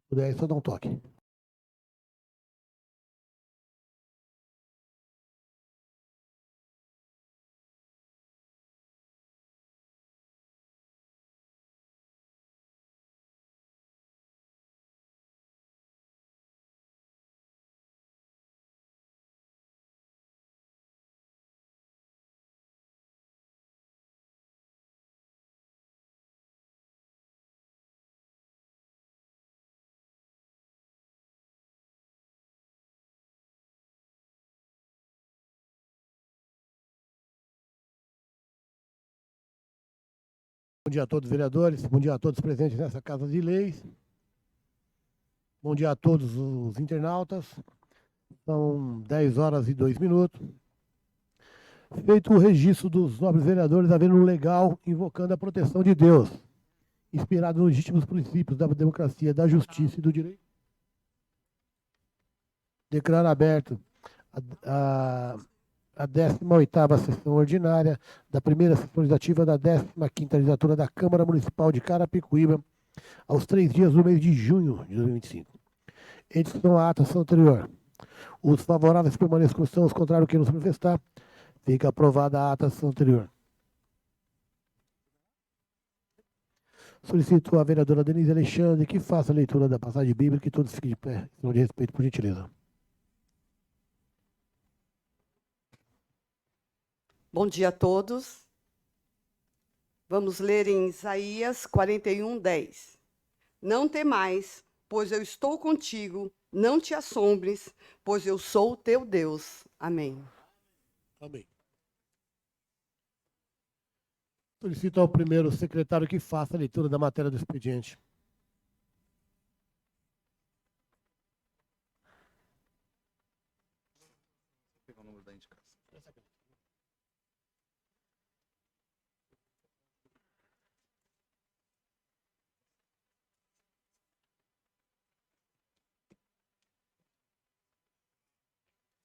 puder, só dá um toque. Bom dia a todos os vereadores, bom dia a todos presentes nessa Casa de Leis. Bom dia a todos os internautas. São 10 horas e 2 minutos. Feito o registro dos nobres vereadores, havendo um legal invocando a proteção de Deus, inspirado nos legítimos princípios da democracia, da justiça e do direito. Declaro aberto a 18ª sessão ordinária da primeira sessão legislativa da 15ª legislatura da Câmara Municipal de Carapicuíba, aos 3 dias do mês de junho de 2025. Edição à ata anterior. Os favoráveis permaneçam como estão, os contrários que não se manifestar. Fica aprovada a ata anterior. Solicito à vereadora Denise Alexandre que faça a leitura da passagem bíblica e todos fiquem de pé, em de respeito, por gentileza. Bom dia a todos. Vamos ler em Isaías 41:10. Não temais, pois eu estou contigo, não te assombres, pois eu sou o teu Deus. Amém. Amém. Solicito ao primeiro secretário que faça a leitura da matéria do expediente. Pegar o número da indicação.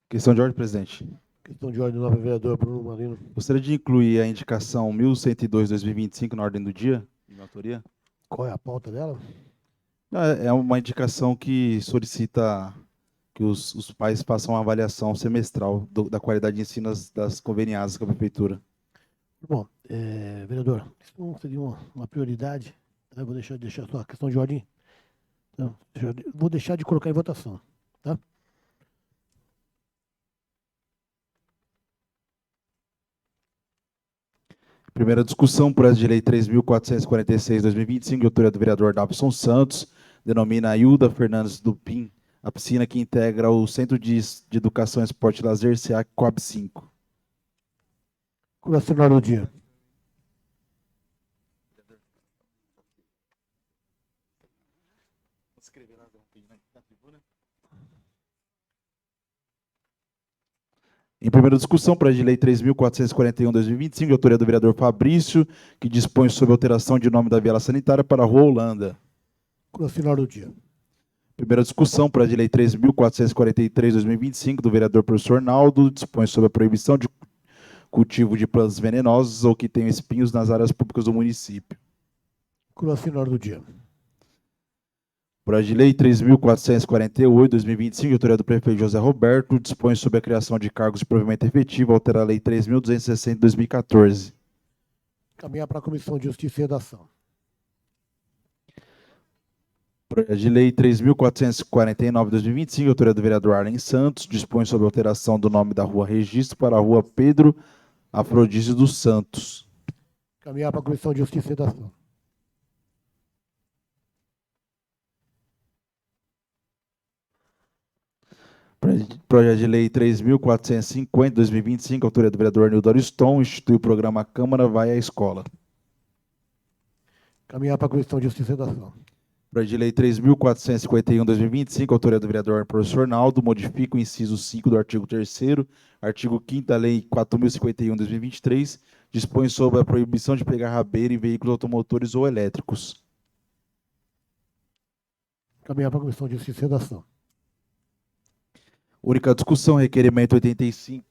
Questão de ordem, presidente. Questão de ordem do novo vereador Bruno Marino. Gostaria de incluir a indicação 1102/2025 na ordem do dia, de minha autoria. Qual é a pauta dela? É uma indicação que solicita que os pais façam uma avaliação semestral da qualidade de ensino das conveniadas com a prefeitura. Bom, vereador, isso não seria uma prioridade? Tá? Eu vou deixar só a questão de ordem. Então, vou deixar de colocar em votação. Tá? Primeira discussão, projeto de lei 3.446/2025, de autoria do vereador Dabson Santos, denomina Ailda Fernandes Dupin, a piscina que integra o Centro de Educação, Esporte e Lazer, SEAC Coab 5. Curacionar do dia. Em primeira discussão, projeto de lei 3.441/2025, de autoria do vereador Fabrício, que dispõe sobre alteração de nome da viela sanitária para a Rua Holanda. Curacionar do dia. Primeira discussão, projeto de lei 3.443/2025, do vereador professor Naldo, dispõe sobre a proibição de cultivo de plantas venenosas ou que tenham espinhos nas áreas públicas do município. Curacionar do dia. Projeto de lei 3.448/2025, de autoria do prefeito José Roberto, dispõe sobre a criação de cargos de provimento efetivo, altera a lei 3.260/2014. Caminhar para a Comissão de Justiça e Redação. Projeto de lei 3.449/2025, de autoria do vereador Arlen Santos, dispõe sobre a alteração do nome da rua Registro para a rua Pedro Afrodísio dos Santos. Caminhar para a Comissão de Justiça e Redação. Projeto de lei 3.450/2025, autoria do vereador Nildo Ariston, institui o programa Câmara Vai à Escola. Caminhar para a Comissão de Justiça e Redação. Projeto de lei 3.451/2025, autoria do vereador professor Naldo, modifica o inciso 5 do artigo 3º, artigo 5º da lei 4.051/2023, dispõe sobre a proibição de pegar rabeira em veículos automotores ou elétricos. Caminhar para a Comissão de Justiça e Redação. Única discussão, requerimento 85.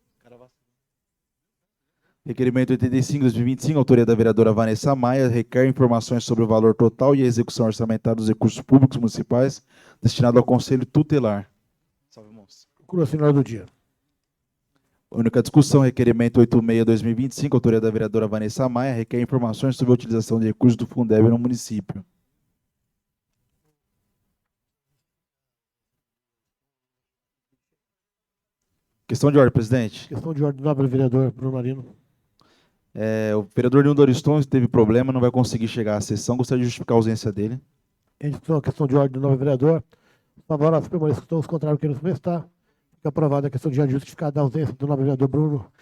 Requerimento 85/2025, autoria da vereadora Vanessa Maia, requer informações sobre o valor total e a execução orçamentária dos recursos públicos municipais destinado ao Conselho Tutelar. Salve, moço. Conclua, senhor do dia. Única discussão, requerimento 86/2025, autoria da vereadora Vanessa Maia, requer informações sobre a utilização de recursos do Fundeb no município. Questão de ordem, presidente. Questão de ordem do nobre vereador Bruno Marino. O vereador Nildo Ariston teve problema, não vai conseguir chegar à sessão. Gostaria de justificar a ausência dele. Em discussão, a questão de ordem do nobre vereador. Favorável, permaneça com os contrários que nos prestar. Fica aprovada a questão de ordem justificada da ausência do nobre vereador Bruno,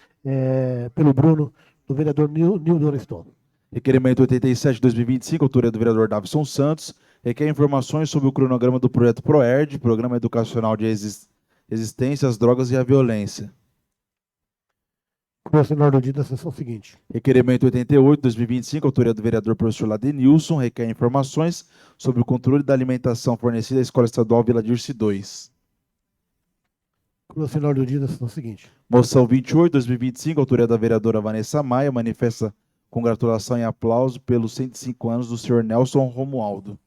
pelo Bruno, do vereador Nildo Ariston. Requerimento 87/2025, autoria do vereador Davison Santos, requer informações sobre o cronograma do projeto PROERD, Programa Educacional de Resistência às Drogas e à Violência. Conclua, senhor do dia da sessão seguinte. Requerimento 88/2025, autoria do vereador professor Ladenilson, requer informações sobre o controle da alimentação fornecida à Escola Estadual Vila Dirce 2. Conclua, senhor do dia da sessão seguinte. Moção 28/2025, autoria da vereadora Vanessa Maia, manifesta congratulação e aplauso pelos 105 anos do senhor Nelson Romualdo.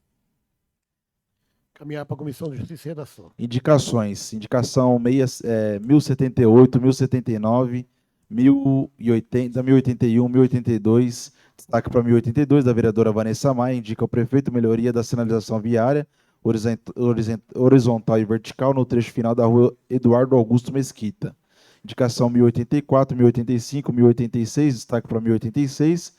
Caminhar para a Comissão de Justiça e Redação. Indicações. Indicação 1078, 1079, 1080, 1081, 1082. Destaque para 1082, da vereadora Vanessa Maia. Indica ao prefeito melhoria da sinalização viária horizontal e vertical no trecho final da rua Eduardo Augusto Mesquita. Indicação 1084, 1085, 1086. Destaque para 1086.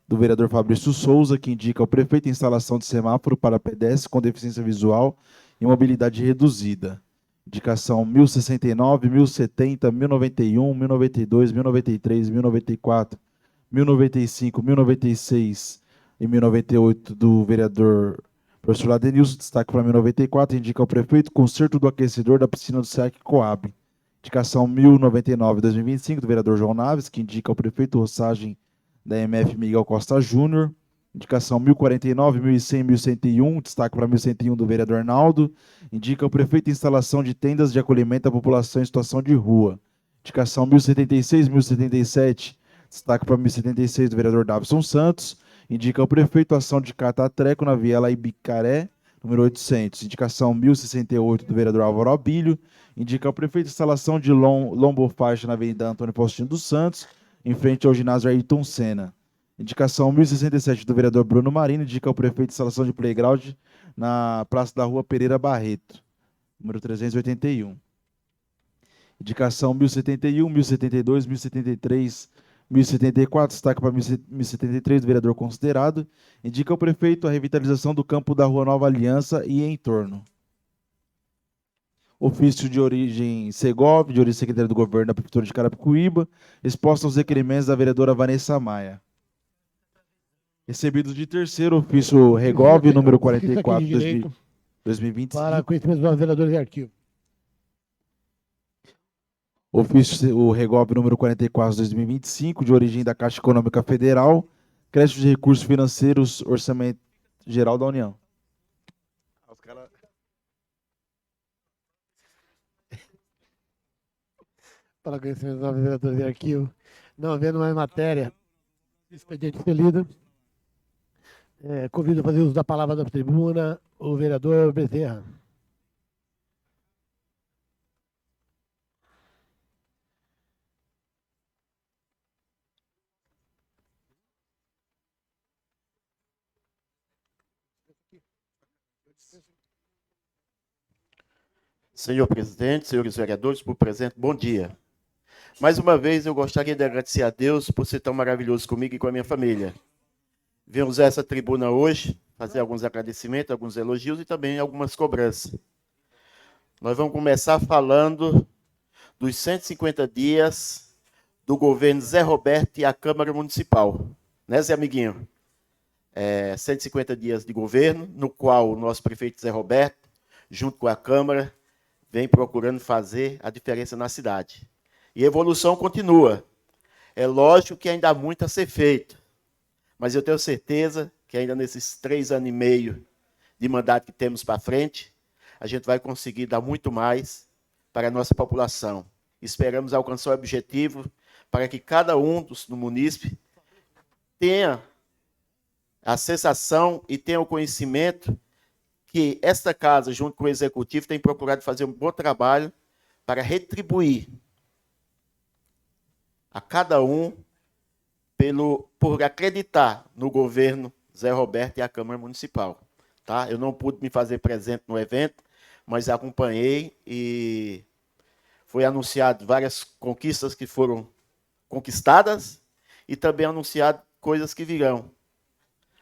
Do vereador Fabrício Souza, que indica ao prefeito a instalação de semáforo para pedestres com deficiência visual e mobilidade reduzida. Indicação 1069, 1070, 1091, 1092, 1093, 1094, 1095, 1096 e 1098 do vereador professor Ladenilson. Destaque para 1094, indica ao prefeito conserto do aquecedor da piscina do SEAC Coab. Indicação 1099/2025 do vereador João Naves, que indica ao prefeito roçagem da MF Miguel Costa Júnior. Indicação 1049, 1100, 1101, destaque para 1101 do vereador Arnaldo. Indica o prefeito instalação de tendas de acolhimento à população em situação de rua. Indicação 1076, 1077, destaque para 1076 do vereador Davison Santos. Indica o prefeito ação de catatreco na Viela Ibicaré, número 800. Indicação 1068 do vereador Álvaro Abílio. Indica o prefeito instalação de lombofaixa na Avenida Antônio Faustino dos Santos, em frente ao ginásio Ayrton Senna. Indicação 1067 do vereador Bruno Marino, indica ao prefeito instalação de playground na Praça da Rua Pereira Barreto, número 381. Indicação 1071, 1072, 1073, 1074, destaque para 1073 do vereador considerado, indica ao prefeito a revitalização do campo da Rua Nova Aliança e em torno. Ofício de origem Segov, de origem secretária do governo da Prefeitura de Carapicuíba, exposto aos requerimentos da vereadora Vanessa Maia. Recebido de terceiro, ofício Regov, número 44, 2025. Para conhecimento dos vereadores e arquivo. Ofício o Regov, número 44, 2025, de origem da Caixa Econômica Federal, crédito de recursos financeiros, orçamento geral da União. Para conhecimento dos vereadores e arquivo. Não havendo mais matéria, expediente expelido. Convido a fazer uso da palavra da tribuna o vereador Bezerra. Senhor presidente, senhores vereadores, por presente, bom dia. Mais uma vez, eu gostaria de agradecer a Deus por ser tão maravilhoso comigo e com a minha família. Venho usar essa tribuna hoje, fazer alguns agradecimentos, alguns elogios e também algumas cobranças. Nós vamos começar falando dos 150 dias do governo Zé Roberto e a Câmara Municipal. Né, Zé Amiguinho? 150 dias de governo, no qual o nosso prefeito Zé Roberto, junto com a Câmara, vem procurando fazer a diferença na cidade. E a evolução continua. É lógico que ainda há muito a ser feito, mas eu tenho certeza que ainda nesses 3 anos e meio de mandato que temos para frente, a gente vai conseguir dar muito mais para a nossa população. Esperamos alcançar o objetivo para que cada um do munícipe tenha a sensação e tenha o conhecimento que esta casa, junto com o Executivo, tem procurado fazer um bom trabalho para retribuir a cada um por acreditar no governo Zé Roberto e a Câmara Municipal. Tá? Eu não pude me fazer presente no evento, mas acompanhei e foi anunciado várias conquistas que foram conquistadas e também anunciado coisas que virão.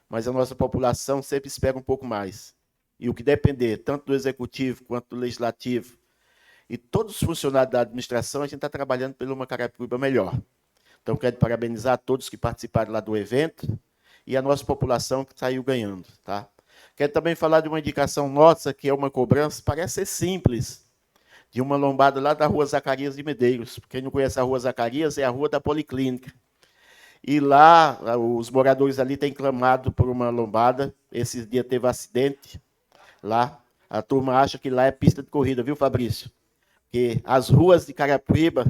Mas a nossa população sempre espera um pouco mais. E o que depender, tanto do Executivo quanto do Legislativo, e todos os funcionários da administração, a gente está trabalhando por uma Carapicuíba melhor. Então, quero parabenizar a todos que participaram lá do evento e a nossa população que saiu ganhando. Tá? Quero também falar de uma indicação nossa, que é uma cobrança, parece ser simples, de uma lombada lá da Rua Zacarias de Medeiros. Quem não conhece a Rua Zacarias, é a Rua da Policlínica. E lá, os moradores ali têm clamado por uma lombada. Esse dia teve acidente lá. A turma acha que lá é pista de corrida, viu, Fabrício? Porque as ruas de Carapicuíba,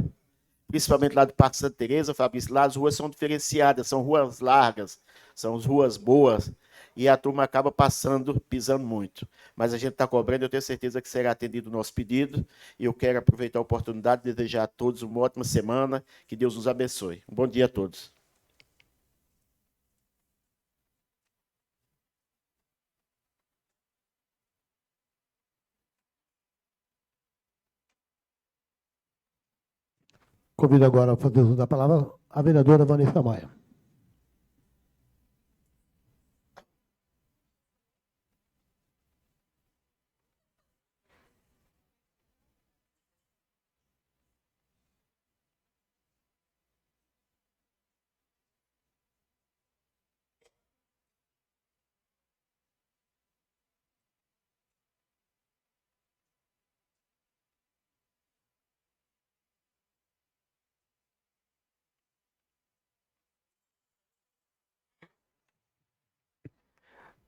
principalmente lá do Parque Santa Teresa, Fabrício, lá as ruas são diferenciadas, são ruas largas, são ruas boas, e a turma acaba passando, pisando muito. Mas a gente está cobrando, eu tenho certeza que será atendido o nosso pedido, e eu quero aproveitar a oportunidade de desejar a todos uma ótima semana, que Deus nos abençoe. Um bom dia a todos. Convido agora a fazer uso da palavra a vereadora Vanessa Maia.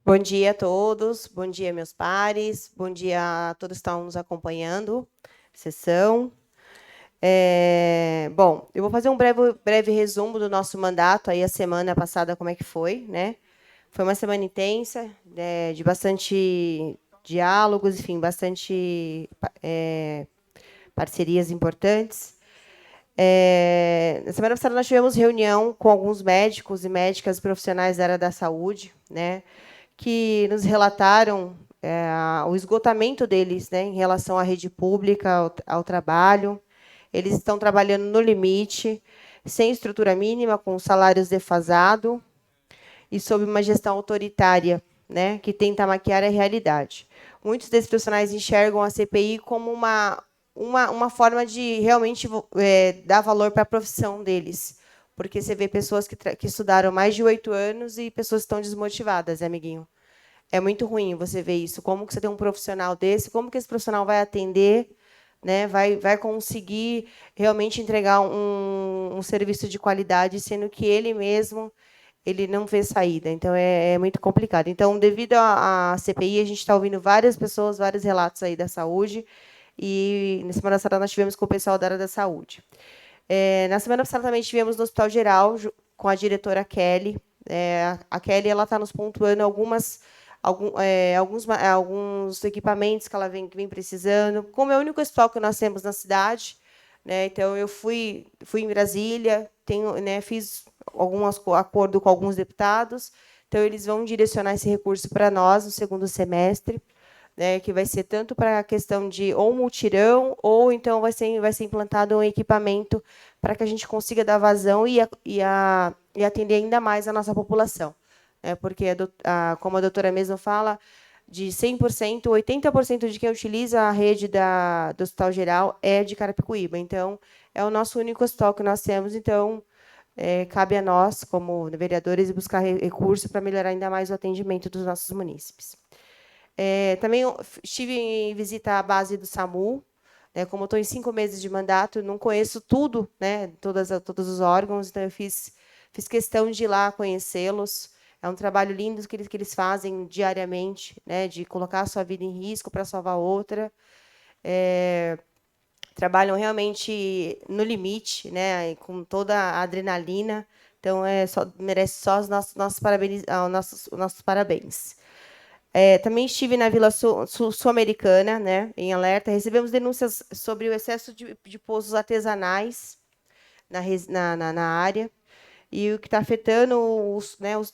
Bom dia a todos, bom dia, meus pares, bom dia a todos que estão nos acompanhando, sessão. Bom, eu vou fazer um breve resumo do nosso mandato, aí a semana passada como é que foi, né? Foi uma semana intensa, de bastante diálogos, enfim, bastante parcerias importantes. Na semana passada nós tivemos reunião com alguns médicos e médicas profissionais da área da saúde, né? Que nos relataram o esgotamento deles, né, em relação à rede pública, ao trabalho. Eles estão trabalhando no limite, sem estrutura mínima, com salários defasados e sob uma gestão autoritária, né, que tenta maquiar a realidade. Muitos desses profissionais enxergam a CPI como uma forma de realmente dar valor para a profissão deles, porque você vê pessoas que estudaram mais de 8 anos e pessoas que estão desmotivadas, amiguinho. É muito ruim você ver isso. Como que você tem um profissional desse, como que esse profissional vai atender, né? Vai conseguir realmente entregar um serviço de qualidade, sendo que ele mesmo ele não vê saída. Então, é muito complicado. Então, devido à CPI, a gente está ouvindo várias pessoas, vários relatos aí da saúde, e na semana passada nós tivemos com o pessoal da área da saúde. Na semana passada também tivemos no Hospital Geral, com a diretora Kelly. A Kelly está nos pontuando alguns equipamentos que ela vem precisando. Como é o único hospital que nós temos na cidade, né, então eu fui em Brasília, fiz acordo com alguns deputados, então eles vão direcionar esse recurso para nós no segundo semestre, né, que vai ser tanto para a questão de ou mutirão, ou então vai ser implantado um equipamento para que a gente consiga dar vazão e atender ainda mais a nossa população. Porque, como a doutora mesmo fala, de 100%, 80% de quem utiliza a rede do Hospital Geral é de Carapicuíba. Então, é o nosso único hospital que nós temos. Então, cabe a nós, como vereadores, buscar recursos para melhorar ainda mais o atendimento dos nossos munícipes. Também estive em visita à base do SAMU. Como eu estou em 5 meses de mandato, não conheço tudo, né, todos os órgãos, então eu fiz questão de ir lá conhecê-los. É um trabalho lindo que eles fazem diariamente, né, de colocar a sua vida em risco para salvar outra. trabalham realmente no limite, né, com toda a adrenalina. Então, merece só os nossos parabéns. Os nossos parabéns. Também estive na Vila Sul-Americana, né, em alerta. Recebemos denúncias sobre o excesso de pousos artesanais na área e o que está afetando o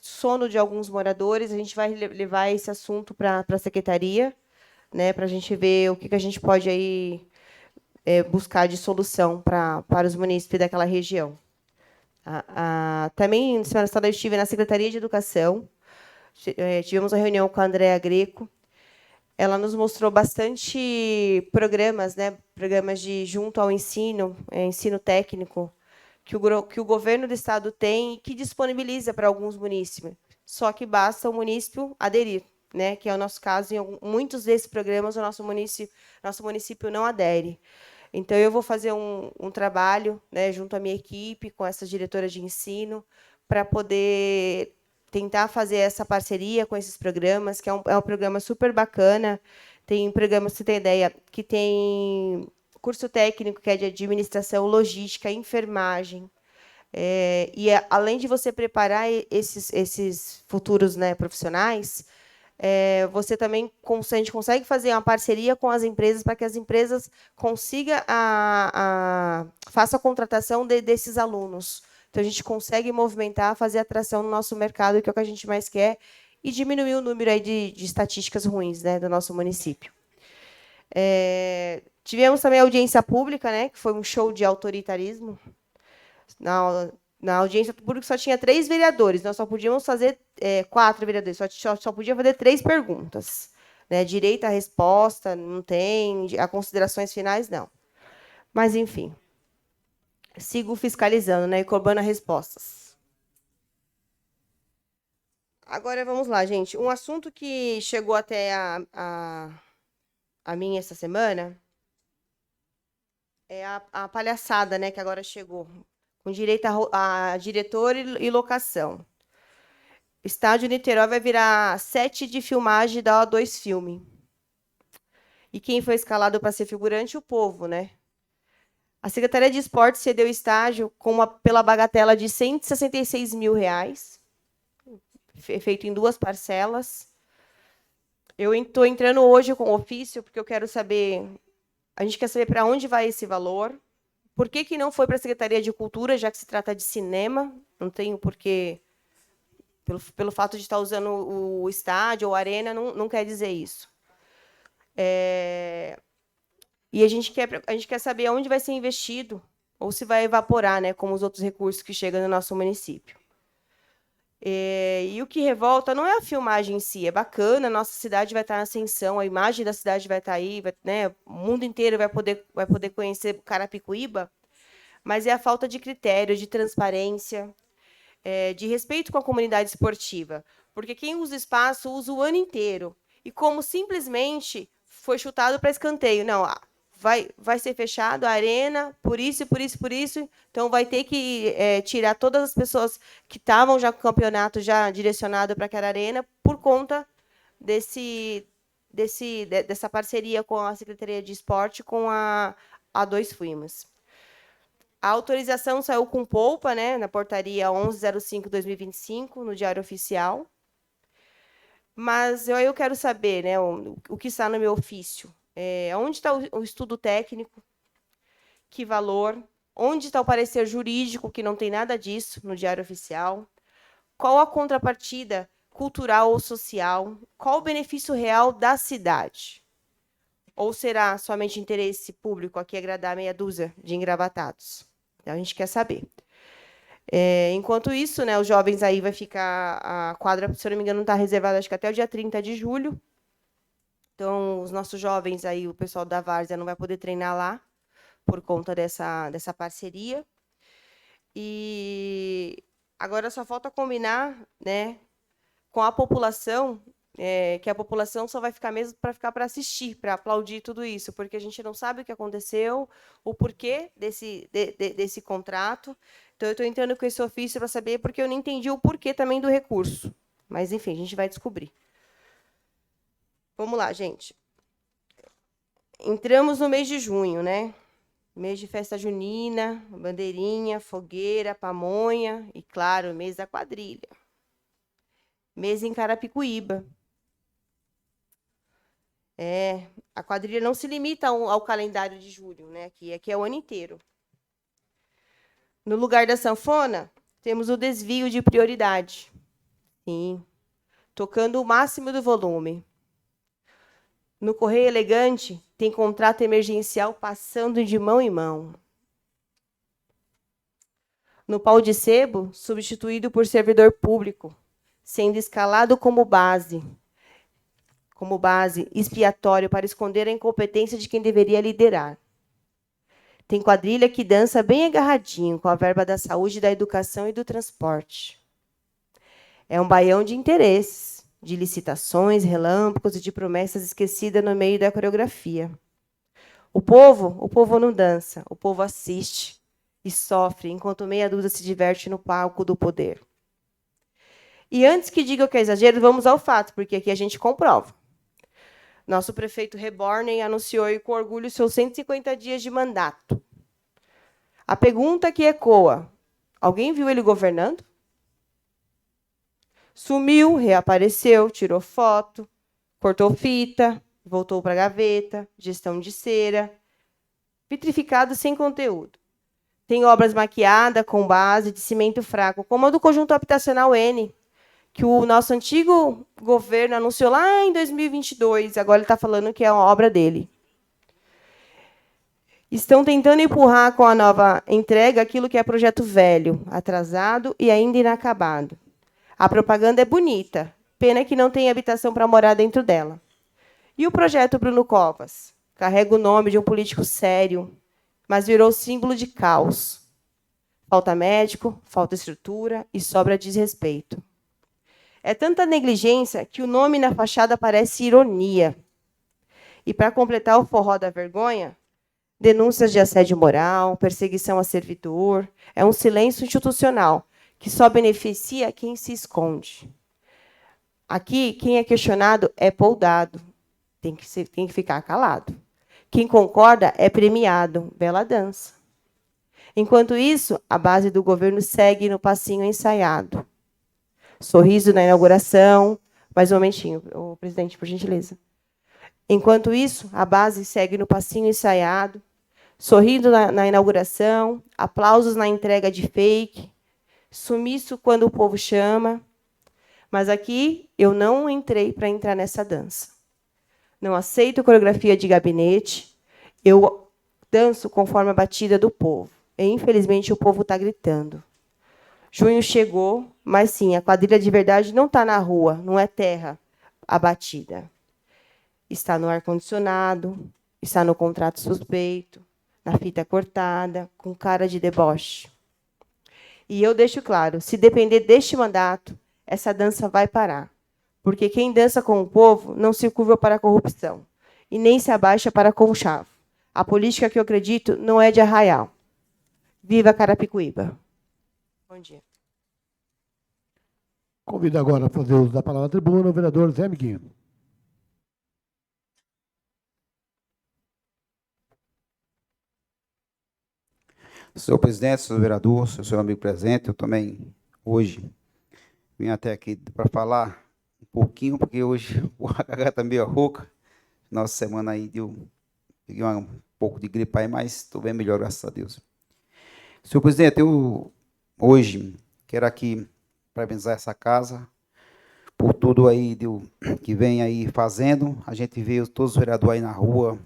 sono de alguns moradores. A gente vai levar esse assunto para a secretaria, né, para a gente ver o que a gente pode aí buscar de solução para os munícipes daquela região. Também, semana passada, eu estive na Secretaria de Educação. Tivemos uma reunião com a Andréa Greco. Ela nos mostrou bastante programas, né, programas junto ao ensino, ensino técnico, que o governo do estado tem e que disponibiliza para alguns munícipes. Só que basta o município aderir, né, que é o nosso caso. Em muitos desses programas, o nosso município não adere. Então, eu vou fazer um trabalho, né, junto à minha equipe, com essa diretora de ensino, para poder tentar fazer essa parceria com esses programas, que é um programa super bacana. Tem programa, se você tem ideia, que tem curso técnico, que é de administração, logística, enfermagem. Além de você preparar esses futuros, né, profissionais, você também a gente consegue fazer uma parceria com as empresas para que as empresas consigam faça a contratação desses alunos. Então, a gente consegue movimentar, fazer atração no nosso mercado, que é o que a gente mais quer, e diminuir o número aí de estatísticas ruins, né, do nosso município. Tivemos também a audiência pública, né, que foi um show de autoritarismo. Na audiência pública só tinha 3 vereadores, nós só podíamos fazer 4 vereadores, só podia fazer 3 perguntas. Né? Direito à resposta, não tem, a considerações finais, não. Mas, enfim, sigo fiscalizando, né, e cobrando as respostas. Agora, vamos lá, gente. Um assunto que chegou até a mim essa semana é a palhaçada, né, que agora chegou, com direito a diretor e locação. Estádio Niterói vai virar set de filmagem da O2 Filme. E quem foi escalado para ser figurante? O povo, né? A Secretaria de Esportes cedeu o estádio pela bagatela de R$ 166 mil, feito em 2 parcelas. Eu estou entrando hoje com ofício, porque eu quero saber... A gente quer saber para onde vai esse valor. Por que não foi para a Secretaria de Cultura, já que se trata de cinema? Não tenho porquê... Pelo fato de estar usando o estádio ou a arena, não quer dizer isso. E a gente quer saber onde vai ser investido, ou se vai evaporar, né, como os outros recursos que chegam no nosso município. E o que revolta não é a filmagem em si, é bacana, a nossa cidade vai estar na ascensão, a imagem da cidade vai estar aí, né, o mundo inteiro vai poder conhecer Carapicuíba, mas é a falta de critério, de transparência, de respeito com a comunidade esportiva. Porque quem usa o espaço usa o ano inteiro. E como simplesmente foi chutado para escanteio. Não, vai ser fechado a arena, por isso, por isso, por isso. Então, vai ter que tirar todas as pessoas que estavam já com o campeonato já direcionado para aquela arena por conta dessa parceria com a Secretaria de Esporte, com a O2 Filmes. A autorização saiu com polpa, né, na portaria 1105/2025, no Diário Oficial. Mas eu quero saber, né, o que está no meu ofício. Onde está o estudo técnico? Que valor? Onde está o parecer jurídico, que não tem nada disso no Diário Oficial? Qual a contrapartida cultural ou social? Qual o benefício real da cidade? Ou será somente interesse público aqui agradar meia dúzia de engravatados? Então, a gente quer saber. Enquanto isso, né, os jovens aí vai ficar... A quadra, se eu não me engano, está reservada, acho que até o dia 30 de julho. Então, os nossos jovens aí, o pessoal da Várzea não vai poder treinar lá, por conta dessa parceria. E agora só falta combinar, né, com a população, que a população só vai ficar mesmo para assistir, para aplaudir tudo isso, porque a gente não sabe o que aconteceu, o porquê desse contrato. Então, eu estou entrando com esse ofício para saber, porque eu não entendi o porquê também do recurso. Mas, enfim, a gente vai descobrir. Vamos lá, gente. Entramos no mês de junho, né? Mês de festa junina, bandeirinha, fogueira, pamonha e, claro, mês da quadrilha. Mês em Carapicuíba. A quadrilha não se limita ao calendário de julho, né? Aqui é o ano inteiro. No lugar da sanfona, temos o desvio de prioridade. Sim, tocando o máximo do volume. No Correio Elegante, tem contrato emergencial passando de mão em mão. No Pau de Sebo, substituído por servidor público, sendo escalado como base expiatório para esconder a incompetência de quem deveria liderar. Tem quadrilha que dança bem agarradinho com a verba da saúde, da educação e do transporte. É um baião de interesses, de licitações, relâmpagos e de promessas esquecidas no meio da coreografia. O povo não dança, o povo assiste e sofre, enquanto meia dúzia se diverte no palco do poder. E antes que digam que é exagero, vamos ao fato, porque aqui a gente comprova. Nosso prefeito Reborn anunciou com orgulho seus 150 dias de mandato. A pergunta que ecoa: alguém viu ele governando? Sumiu, reapareceu, tirou foto, cortou fita, voltou para a gaveta, gestão de cera, vitrificado sem conteúdo. Tem obras maquiadas com base de cimento fraco, como a do conjunto habitacional N, que o nosso antigo governo anunciou lá em 2022, agora ele está falando que é uma obra dele. Estão tentando empurrar com a nova entrega aquilo que é projeto velho, atrasado e ainda inacabado. A propaganda é bonita, pena que não tem habitação para morar dentro dela. E o projeto Bruno Covas? Carrega o nome de um político sério, mas virou símbolo de caos. Falta médico, falta estrutura e sobra desrespeito. É tanta negligência que o nome na fachada parece ironia. E, para completar o forró da vergonha, denúncias de assédio moral, perseguição a servidor, é um silêncio institucional que só beneficia quem se esconde. Aqui, quem é questionado é poldado, tem que ficar calado. Quem concorda é premiado, bela dança. Enquanto isso, a base do governo segue no passinho ensaiado. Sorriso na inauguração. Mais um momentinho, presidente, por gentileza. Enquanto isso, a base segue no passinho ensaiado, sorrindo na inauguração, aplausos na entrega de fake, sumiço quando o povo chama. Mas aqui eu não entrei para entrar nessa dança. Não aceito coreografia de gabinete, eu danço conforme a batida do povo. E, infelizmente, o povo está gritando. Junho chegou, mas sim, a quadrilha de verdade não está na rua, não é terra abatida. Está no ar-condicionado, está no contrato suspeito, na fita cortada, com cara de deboche. E eu deixo claro, se depender deste mandato, essa dança vai parar. Porque quem dança com o povo não se curva para a corrupção e nem se abaixa para conchavo. A política que eu acredito não é de arraial. Viva Carapicuíba. Bom dia. Convido agora a fazer uso da palavra na tribuna o vereador Zé Amiguinho. Senhor presidente, senhor vereador, senhor amigo presente, eu também hoje vim até aqui para falar um pouquinho, porque hoje a garganta está meio rouca. Nossa semana aí peguei um pouco de gripe aí, mas estou bem melhor, graças a Deus. Senhor presidente, eu hoje quero aqui parabenizar essa casa por tudo aí que vem aí fazendo. A gente vê todos os vereadores aí na rua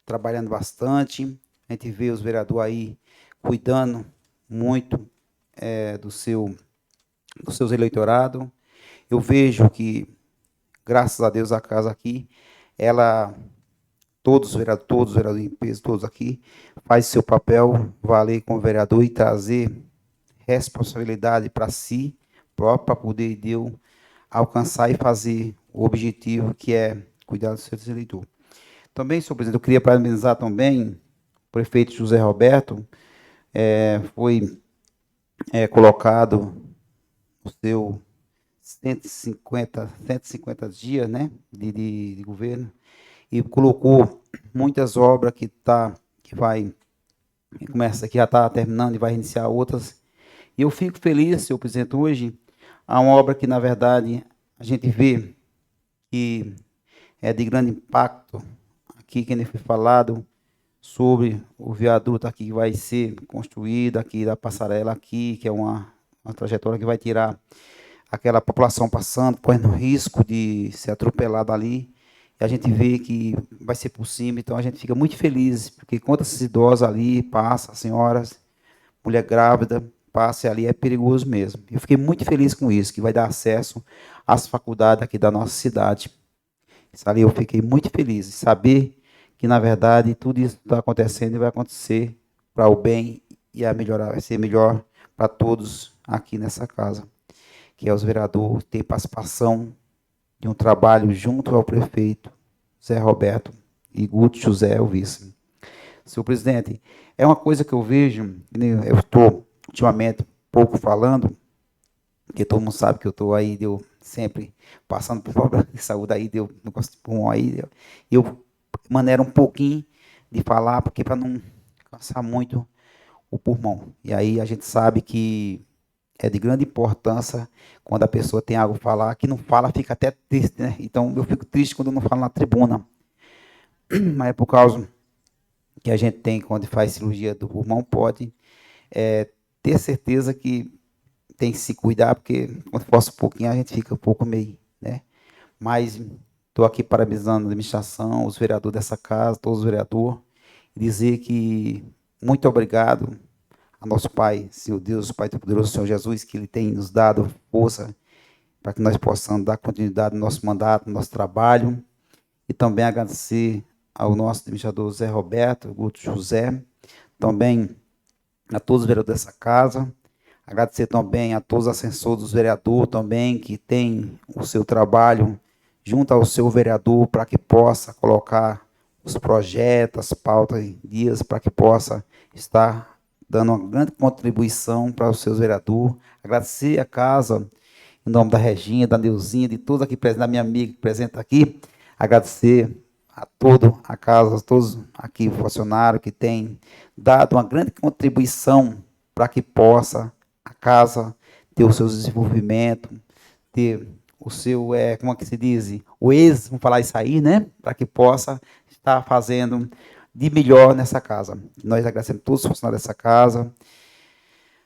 trabalhando bastante, a gente vê os vereadores aí cuidando muito dos seus eleitorados. Eu vejo que, graças a Deus, a casa aqui, todos os vereadores em peso, todos aqui, faz seu papel valer como vereador e trazer responsabilidade para si próprio, para poder Deus alcançar e fazer o objetivo que é cuidar dos seus eleitores. Também, senhor presidente, eu queria parabenizar também o prefeito José Roberto, foi colocado o seu 150 dias, né, de governo, e colocou muitas obras que vai Começa aqui, já está terminando e vai iniciar outras. E eu fico feliz, senhor presidente, hoje, há uma obra que, na verdade, a gente vê que é de grande impacto, aqui que nem foi falado, sobre o viaduto aqui que vai ser construído, aqui da passarela aqui, que é uma trajetória que vai tirar aquela população passando, correndo risco de ser atropelada ali. E a gente vê que vai ser por cima, então a gente fica muito feliz, porque quantas idosas ali passam, senhoras, mulher grávida, passa ali, é perigoso mesmo. Eu fiquei muito feliz com isso, que vai dar acesso às faculdades aqui da nossa cidade. Isso ali eu fiquei muito feliz de saber que, na verdade, tudo isso está acontecendo e vai acontecer para o bem e a melhorar, vai ser melhor para todos aqui nessa casa, que é os vereadores, ter participação de um trabalho junto ao prefeito Zé Roberto e Guto José, o vice. Senhor presidente, é uma coisa que eu vejo, eu estou ultimamente pouco falando, porque todo mundo sabe que eu estou aí, deu sempre passando por problema de saúde aí, deu negócio de pulmão aí, eu maneiro um pouquinho de falar, porque para não cansar muito o pulmão. E aí a gente sabe que é de grande importância quando a pessoa tem algo a falar, que não fala, fica até triste, né? Então eu fico triste quando eu não falo na tribuna. Mas é por causa que a gente tem, quando faz cirurgia do pulmão, pode ter certeza que tem que se cuidar, porque quando força um pouquinho, a gente fica um pouco meio, né? Mas estou aqui parabenizando a administração, os vereadores dessa casa, todos os vereadores, e dizer que muito obrigado a nosso Pai, Senhor Deus, Pai Todo-Poderoso, Senhor Jesus, que Ele tem nos dado força para que nós possamos dar continuidade no nosso mandato, no nosso trabalho, e também agradecer ao nosso administrador Zé Roberto, Guto José, também a todos os vereadores dessa casa, agradecer também a todos os assessores dos vereadores também, que tem o seu trabalho junto ao seu vereador para que possa colocar os projetos, as pautas em dias, para que possa estar dando uma grande contribuição para os seus vereadores. Agradecer a casa, em nome da Reginha, da Neuzinha, de todos aqui presentes, da minha amiga que presente aqui, agradecer a toda a casa, a todos aqui funcionários que têm dado uma grande contribuição para que possa a casa ter o seu desenvolvimento, ter o seu, como é que se diz, o êxito, vamos falar isso aí, né? Para que possa estar fazendo de melhor nessa casa. Nós agradecemos a todos os funcionários dessa casa,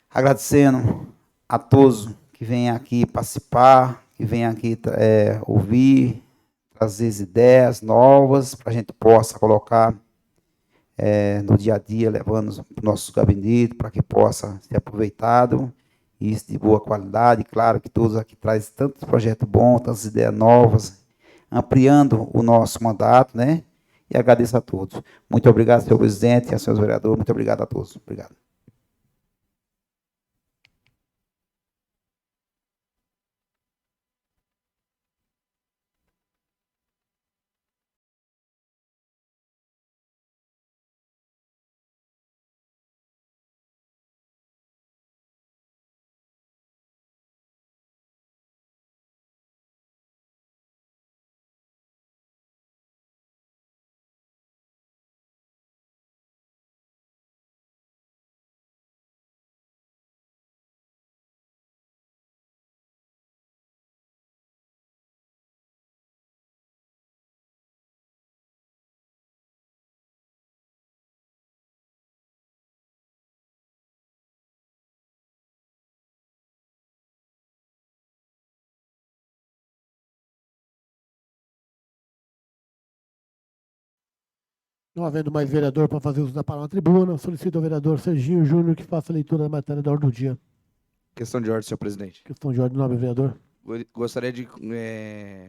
agradecendo a todos que vêm aqui participar, que vêm aqui ouvir, trazer ideias novas, para a gente possa colocar no dia a dia, levando para o nosso gabinete, para que possa ser aproveitado, e isso de boa qualidade. Claro que todos aqui trazem tantos projetos bons, tantas ideias novas, ampliando o nosso mandato, né? E agradeço a todos. Muito obrigado, senhor presidente, e a senhores vereadores. Muito obrigado a todos. Obrigado. Não havendo mais vereador para fazer uso da palavra na tribuna, solicito ao vereador Serginho Júnior que faça a leitura da matéria da ordem do dia. Questão de ordem, senhor presidente. Questão de ordem, nobre vereador. Gostaria de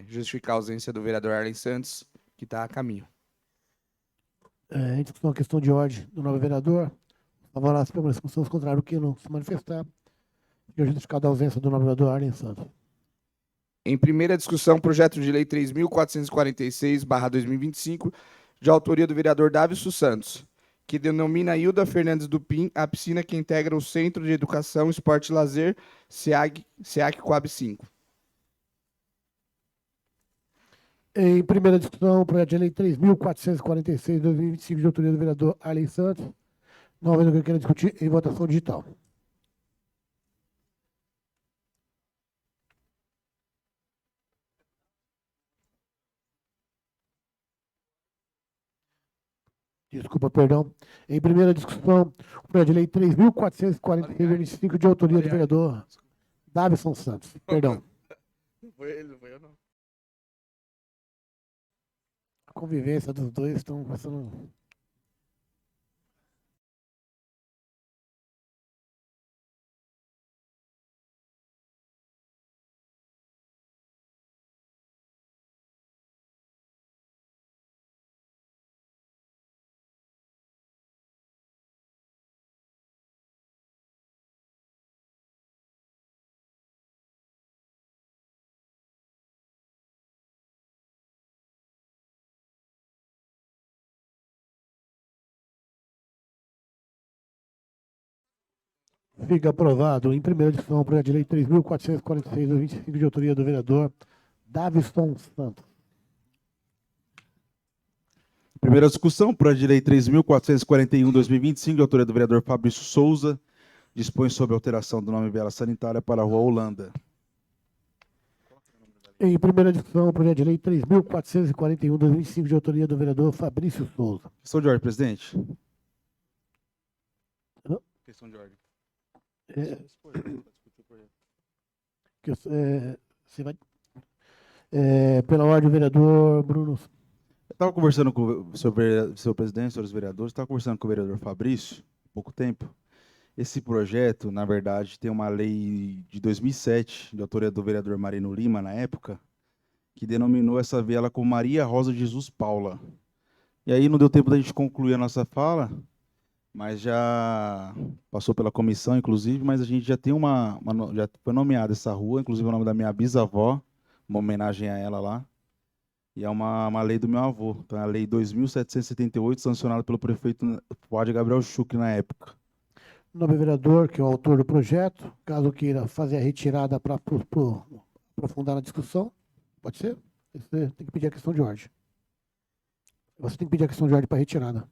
justificar a ausência do vereador Arlen Santos, que está a caminho. Em discussão a questão de ordem do nobre vereador, favorável às permanências, com seus contrários, que não se manifestar, fica justificada a ausência do nobre vereador Arlen Santos. Em primeira discussão, projeto de lei 3.446/2025, de autoria do vereador Davison Santos, que denomina Hilda Fernandes Dupin a piscina que integra o Centro de Educação, Esporte e Lazer, SEAC Coab 5. Em primeira discussão, projeto de lei 3.446/2025, de autoria do vereador Arlen Santos, Não havendo que queira discutir, em votação digital. Desculpa, perdão. Em primeira discussão, o projeto de lei 3.446, de autoria do vereador Davison Santos. Perdão. Não foi ele, não foi eu, não. A convivência dos dois estão passando. Fica aprovado em primeira discussão o projeto de lei 3.446, de autoria do vereador Davison Santos. Primeira discussão, projeto de lei 3.441/2025, de autoria do vereador Fabrício Souza, dispõe sobre alteração do nome Vela Sanitária para a Rua Holanda. Em primeira discussão, o projeto de lei 3.441/2025, de autoria do vereador Fabrício Souza. Questão de ordem, presidente. Hã? Questão de ordem. Você vai. Pela ordem, o vereador Bruno. Eu estava conversando com o senhor presidente, senhores vereadores, estava conversando com o vereador Fabrício, há pouco tempo. Esse projeto, na verdade, tem uma lei de 2007, de autoria do vereador Marino Lima, na época, que denominou essa viela como Maria Rosa de Jesus Paula. E aí não deu tempo da gente concluir a nossa fala, mas já passou pela comissão, inclusive, mas a gente já tem já foi nomeada essa rua, inclusive o nome da minha bisavó, uma homenagem a ela lá. E é uma lei do meu avô. Então é a lei 2.778, sancionada pelo prefeito Fuad Gabriel Schuch na época. O nome do vereador, que é o autor do projeto, caso queira fazer a retirada para aprofundar na discussão, pode ser? Você tem que pedir a questão de ordem. Você tem que pedir a questão de ordem para retirada.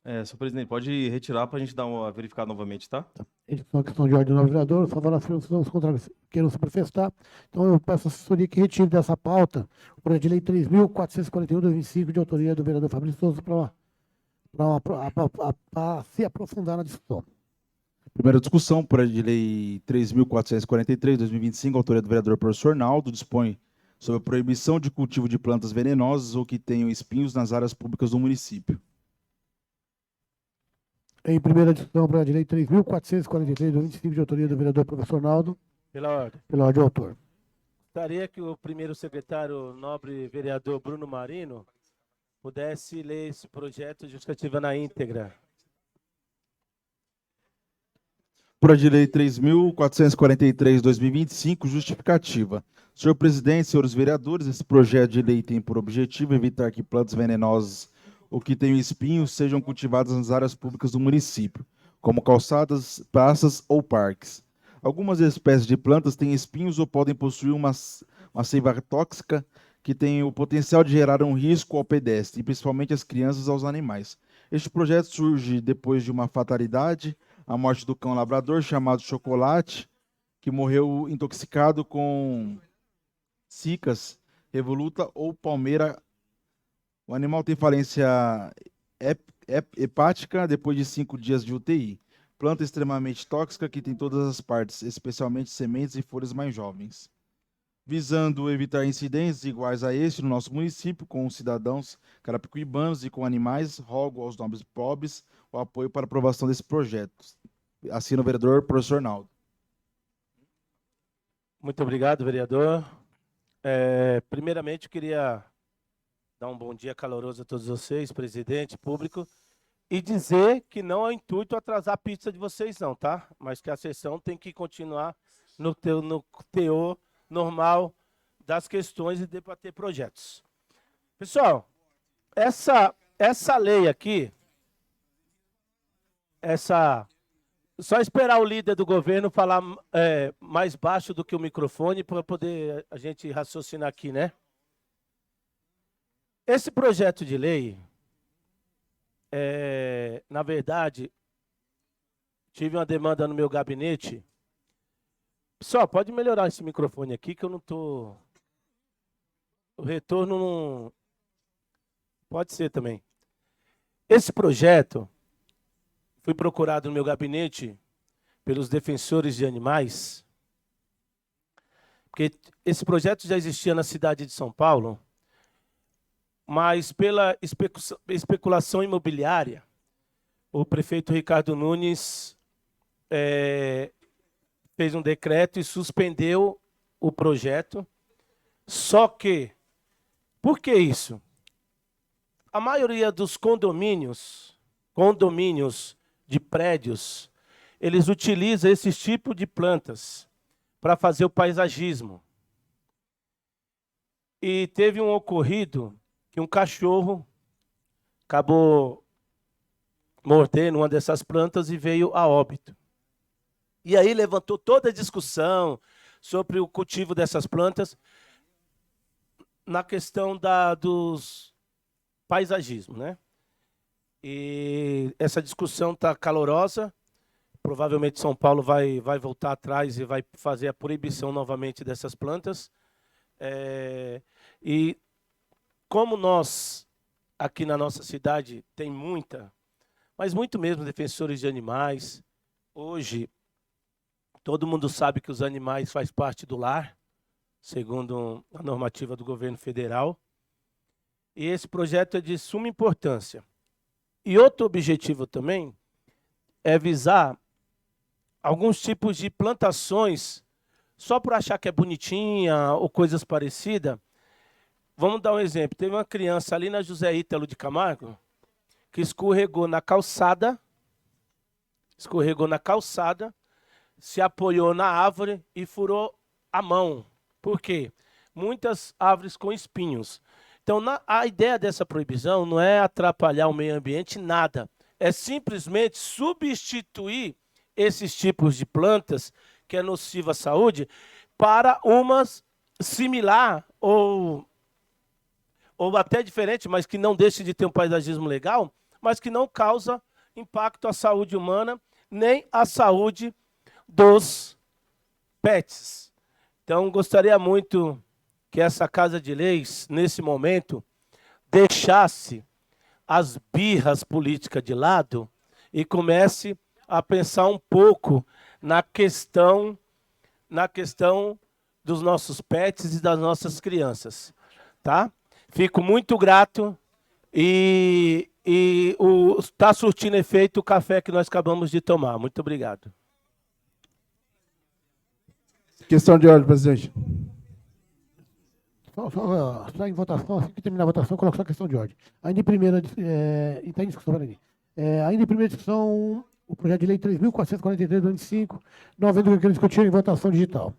Senhor presidente, pode retirar para a gente dar uma verificada novamente, tá? Edição, questão de ordem do novo vereador, favorável aos contrários queiram se manifestar. Então eu peço à assessoria que retire dessa pauta o projeto de lei 3.441/2025, de autoria do vereador Fabrício Souza, para se aprofundar na discussão. Primeira discussão, projeto de lei 3.443/2025, autoria do vereador professor Naldo, dispõe sobre a proibição de cultivo de plantas venenosas ou que tenham espinhos nas áreas públicas do município. Em primeira discussão, o projeto de lei 3.443/2025, de autoria do vereador professor Naldo, Pela ordem. pela ordem do autor. Gostaria que o primeiro secretário, nobre vereador Bruno Marino, pudesse ler esse projeto de justificativa na íntegra. Projeto de lei 3.443/2025, justificativa. Senhor presidente, senhores vereadores, esse projeto de lei tem por objetivo evitar que plantas venenosas ou que tenham espinhos sejam cultivadas nas áreas públicas do município, como calçadas, praças ou parques. Algumas espécies de plantas têm espinhos ou podem possuir uma seiva tóxica que tem o potencial de gerar um risco ao pedestre, e principalmente às crianças e aos animais. Este projeto surge depois de uma fatalidade, a morte do cão labrador chamado Chocolate, que morreu intoxicado com cicas, revoluta ou palmeira. O animal tem falência hepática depois de 5 dias de UTI. Planta extremamente tóxica que tem todas as partes, especialmente sementes e folhas mais jovens. Visando evitar incidentes iguais a este no nosso município, com os cidadãos carapicuibanos e com animais, rogo aos nobres pobres o apoio para a aprovação desse projeto. Assina o vereador professor Naldo. Muito obrigado, vereador. Primeiramente, eu queria dar um bom dia caloroso a todos vocês, presidente, público, e dizer que não é o intuito atrasar a pizza de vocês, não, tá? Mas que a sessão tem que continuar no teor normal das questões e debater projetos. Pessoal, essa lei aqui, só esperar o líder do governo falar mais baixo do que o microfone para poder a gente raciocinar aqui, né? Esse projeto de lei, na verdade, tive uma demanda no meu gabinete. Só pode melhorar esse microfone aqui, que eu não estou... O retorno não... Pode ser também. Esse projeto, fui procurado no meu gabinete pelos defensores de animais, porque esse projeto já existia na cidade de São Paulo, mas pela especulação imobiliária, o prefeito Ricardo Nunes fez um decreto e suspendeu o projeto. Só que, por que isso? A maioria dos condomínios de prédios, eles utilizam esse tipo de plantas para fazer o paisagismo. E teve um ocorrido que um cachorro acabou mordendo uma dessas plantas e veio a óbito. E aí levantou toda a discussão sobre o cultivo dessas plantas na questão dos paisagismo, né? E essa discussão está calorosa. Provavelmente São Paulo vai voltar atrás e vai fazer a proibição novamente dessas plantas. E como nós, aqui na nossa cidade, tem mas muito mesmo, defensores de animais. Hoje, todo mundo sabe que os animais fazem parte do lar, segundo a normativa do governo federal. E esse projeto é de suma importância. E outro objetivo também é visar alguns tipos de plantações, só por achar que é bonitinha ou coisas parecidas. Vamos dar um exemplo. Teve uma criança ali na José Ítalo de Camargo que escorregou na calçada, se apoiou na árvore e furou a mão. Por quê? Muitas árvores com espinhos. Então, a ideia dessa proibição não é atrapalhar o meio ambiente, nada. É simplesmente substituir esses tipos de plantas, que é nociva à saúde, para umas similar ou até diferente, mas que não deixe de ter um paisagismo legal, mas que não causa impacto à saúde humana, nem à saúde dos pets. Então, gostaria muito que essa Casa de Leis, nesse momento, deixasse as birras políticas de lado e comece a pensar um pouco na questão dos nossos pets e das nossas crianças, tá? Fico muito grato e está surtindo efeito o café que nós acabamos de tomar. Muito obrigado. Questão de ordem, presidente. Só em votação, assim que terminar a votação, coloco só a questão de ordem. Ainda em primeira discussão, ainda em primeira discussão, o projeto de lei 3.443/25, não havendo que discutir em votação digital.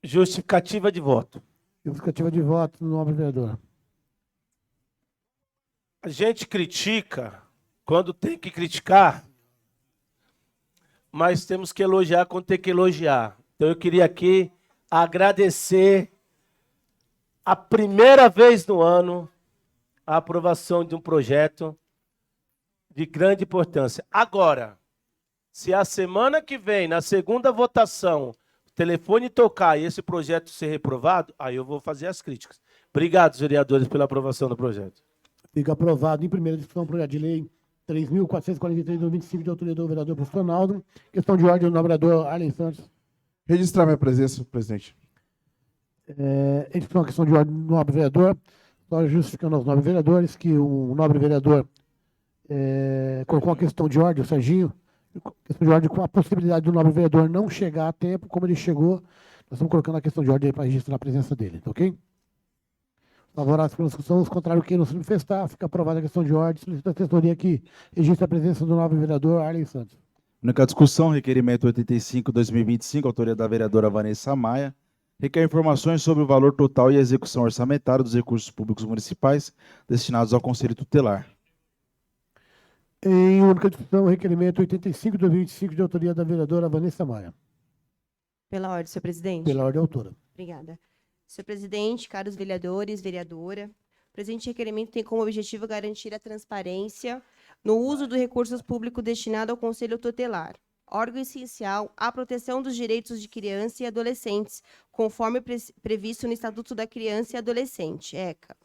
Justificativa de voto. Justificativa de voto, nobre vereador. A gente critica quando tem que criticar, mas temos que elogiar quando tem que elogiar. Então eu queria aqui agradecer a primeira vez no ano a aprovação de um projeto de grande importância. Agora, se a semana que vem, na segunda votação, o telefone tocar e esse projeto ser reprovado, aí eu vou fazer as críticas. Obrigado, vereadores, pela aprovação do projeto. Fica aprovado em primeira discussão o projeto de lei 3.443/25, de autoria do vereador professor Naldo. Questão de ordem do nobre vereador Arlen Santos. Registrar minha presença, presidente. Uma questão de ordem do nobre vereador, só justificando aos nobres vereadores que o nobre vereador colocou uma questão de ordem, o Serginho, questão de ordem com a possibilidade do nobre vereador não chegar a tempo, como ele chegou, nós estamos colocando a questão de ordem para registrar a presença dele, tá ok? Favoráveis pela discussão, os contrários que não se manifestar, fica aprovada a questão de ordem, solicita a assessoria que registra a presença do nobre vereador Arlen Santos. Única discussão, requerimento 85/2025, autoria da vereadora Vanessa Maia, requer informações sobre o valor total e a execução orçamentária dos recursos públicos municipais destinados ao Conselho Tutelar. Em única discussão, requerimento 85/2025, de autoria da vereadora Vanessa Maia. Pela ordem, senhor presidente. Pela ordem autora. Obrigada. Senhor presidente, caros vereadores, vereadora, O presente requerimento tem como objetivo garantir a transparência no uso dos recursos públicos destinados ao Conselho Tutelar, órgão essencial à proteção dos direitos de criança e adolescentes, conforme previsto no Estatuto da Criança e Adolescente, ECA.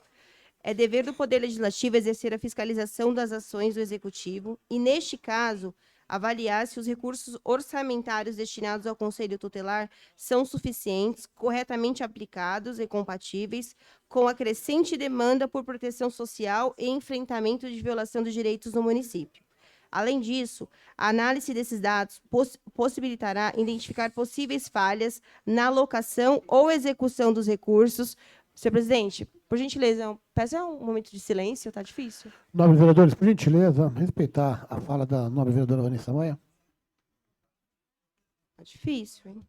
É dever do Poder Legislativo exercer a fiscalização das ações do Executivo e, neste caso, avaliar se os recursos orçamentários destinados ao Conselho Tutelar são suficientes, corretamente aplicados e compatíveis com a crescente demanda por proteção social e enfrentamento de violação dos direitos no município. Além disso, a análise desses dados possibilitará identificar possíveis falhas na alocação ou execução dos recursos. Senhor presidente, por gentileza, peça um momento de silêncio, está difícil. Nobres vereadores, por gentileza, respeitar a fala da nobre vereadora Vanessa Maia. Está difícil, hein?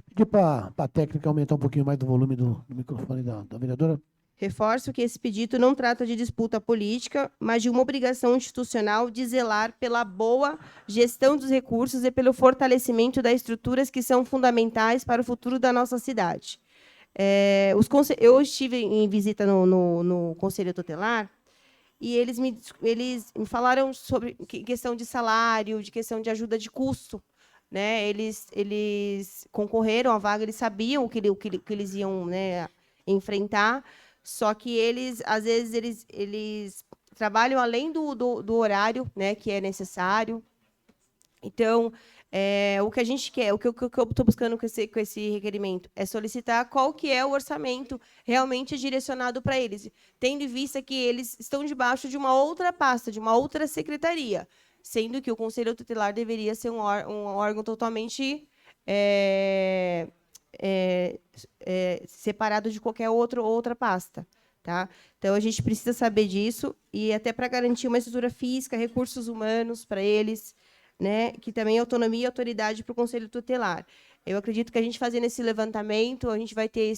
Pedir para a técnica aumentar um pouquinho mais do volume do microfone da vereadora. Reforço que esse pedido não trata de disputa política, mas de uma obrigação institucional de zelar pela boa gestão dos recursos e pelo fortalecimento das estruturas que são fundamentais para o futuro da nossa cidade. Eu estive em visita no Conselho Tutelar e eles me falaram sobre questão de salário, de questão de ajuda de custo, né? Eles concorreram à vaga, eles sabiam o que eles iam, né, enfrentar, só que eles, às vezes, eles trabalham além do horário, né, que é necessário. Então, o que a gente quer, o que eu estou buscando com esse requerimento é solicitar qual que é o orçamento realmente direcionado para eles, tendo em vista que eles estão debaixo de uma outra pasta, de uma outra secretaria, sendo que o Conselho Tutelar deveria ser um órgão totalmente separado de qualquer outra pasta. Tá? Então, a gente precisa saber disso, e até para garantir uma estrutura física, recursos humanos para eles, né, que também é autonomia e autoridade para o Conselho Tutelar. Eu acredito que a gente fazendo esse levantamento, a gente vai ter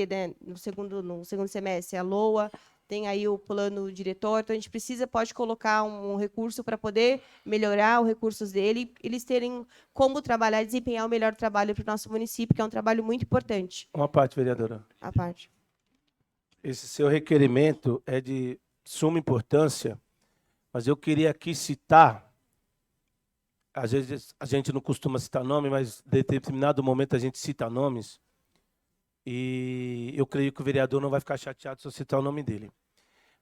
né, no segundo semestre a LOA, tem aí o plano diretor, então a gente pode colocar um recurso para poder melhorar os recursos dele, eles terem como trabalhar, desempenhar o melhor trabalho para o nosso município, que é um trabalho muito importante. Uma parte, vereadora. A parte. Esse seu requerimento é de suma importância, mas eu queria aqui citar, às vezes a gente não costuma citar nome, mas em determinado momento a gente cita nomes, e eu creio que o vereador não vai ficar chateado se eu citar o nome dele.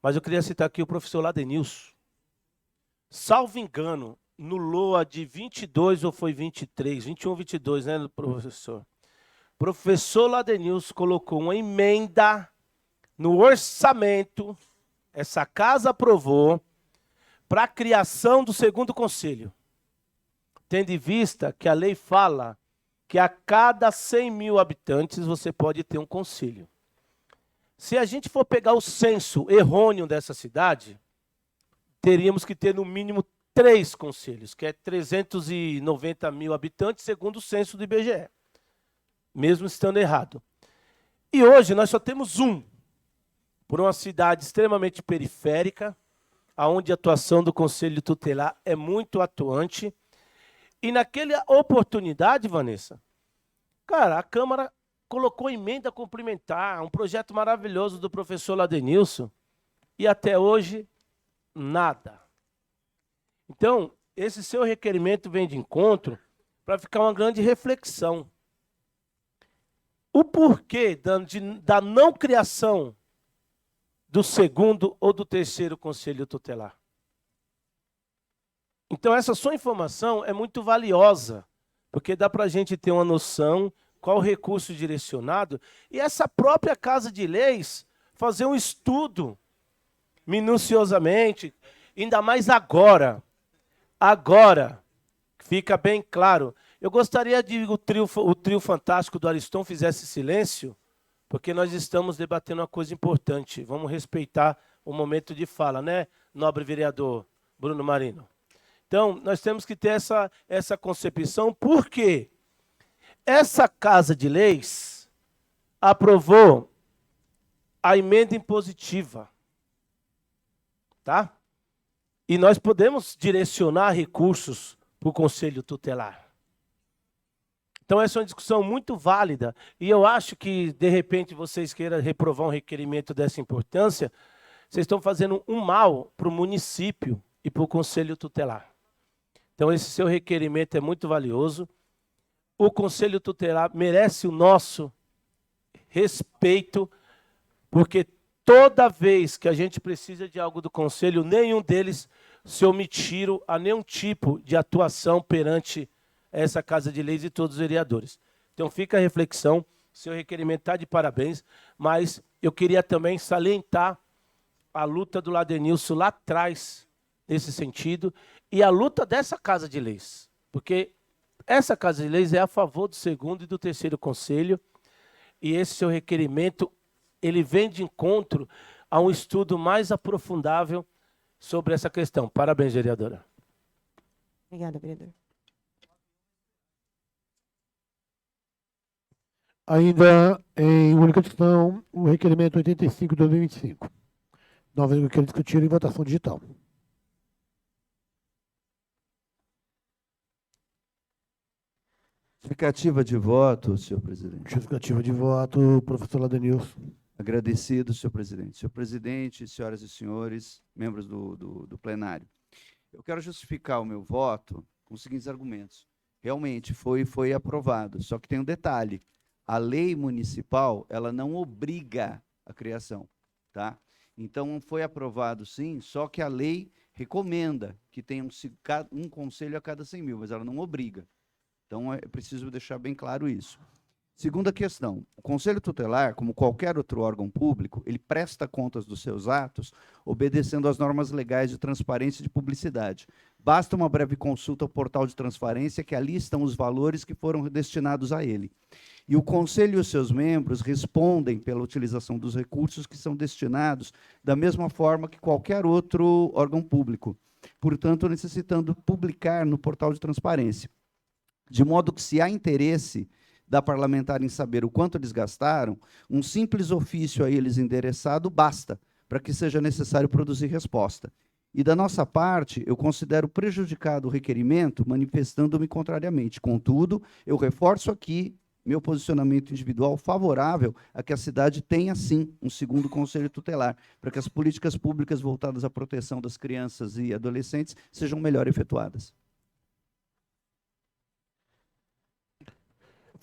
Mas eu queria citar aqui o professor Ladenilson. Salvo engano, no LOA de 22 ou foi 23, 21 ou 22, né, professor? Professor Ladenilson colocou uma emenda no orçamento, essa casa aprovou, para a criação do segundo conselho. Tendo em vista que a lei fala que a cada 100 mil habitantes você pode ter um conselho. Se a gente for pegar o censo errôneo dessa cidade, teríamos que ter no mínimo 3 conselhos, que é 390 mil habitantes, segundo o censo do IBGE, mesmo estando errado. E hoje nós só temos um, por uma cidade extremamente periférica, onde a atuação do Conselho Tutelar é muito atuante. E naquela oportunidade, Vanessa, cara, a Câmara colocou emenda complementar, um projeto maravilhoso do professor Ladenilson, e até hoje, nada. Então, esse seu requerimento vem de encontro para ficar uma grande reflexão. O porquê da não criação do segundo ou do terceiro Conselho Tutelar? Então, essa sua informação é muito valiosa, porque dá para a gente ter uma noção qual o recurso direcionado, e essa própria Casa de Leis fazer um estudo minuciosamente, ainda mais agora. Agora, fica bem claro. Eu gostaria de o trio fantástico do Ariston fizesse silêncio, porque nós estamos debatendo uma coisa importante. Vamos respeitar o momento de fala, né, nobre vereador Bruno Marino? Então, nós temos que ter essa concepção, porque essa Casa de Leis aprovou a emenda impositiva, tá? E nós podemos direcionar recursos para o Conselho Tutelar. Então, essa é uma discussão muito válida. E eu acho que, de repente, vocês queiram reprovar um requerimento dessa importância, vocês estão fazendo um mal para o município e para o Conselho Tutelar. Então, esse seu requerimento é muito valioso. O Conselho Tutelar merece o nosso respeito, porque toda vez que a gente precisa de algo do Conselho, nenhum deles se omitiram a nenhum tipo de atuação perante essa Casa de Leis e todos os vereadores. Então, fica a reflexão, seu requerimento está de parabéns, mas eu queria também salientar a luta do Ladenilson lá atrás, nesse sentido, e a luta dessa Casa de Leis, porque essa Casa de Leis é a favor do segundo e do terceiro conselho, e esse seu requerimento, ele vem de encontro a um estudo mais aprofundável sobre essa questão. Parabéns, vereadora. Obrigada, vereador. Ainda em única discussão, o requerimento 85 de 2025. Nova requerimento discutido em votação digital. Justificativa de voto, senhor presidente. Justificativa de voto, professor Ladenilson. Agradecido, senhor presidente. Senhor presidente, senhoras e senhores, membros do plenário. Eu quero justificar o meu voto com os seguintes argumentos. Realmente foi aprovado, só que tem um detalhe. A lei municipal, ela não obriga a criação, tá? Então, foi aprovado sim, só que a lei recomenda que tenha um conselho a cada 100 mil, mas ela não obriga. Então, é preciso deixar bem claro isso. Segunda questão, o Conselho Tutelar, como qualquer outro órgão público, ele presta contas dos seus atos obedecendo às normas legais de transparência e de publicidade. Basta uma breve consulta ao portal de transparência, que ali estão os valores que foram destinados a ele. E o Conselho e os seus membros respondem pela utilização dos recursos que são destinados da mesma forma que qualquer outro órgão público, portanto, necessitando publicar no portal de transparência. De modo que, se há interesse da parlamentar em saber o quanto eles gastaram, um simples ofício a eles endereçado basta para que seja necessário produzir resposta. E, da nossa parte, eu considero prejudicado o requerimento, manifestando-me contrariamente. Contudo, eu reforço aqui meu posicionamento individual favorável a que a cidade tenha, sim, um segundo conselho tutelar, para que as políticas públicas voltadas à proteção das crianças e adolescentes sejam melhor efetuadas.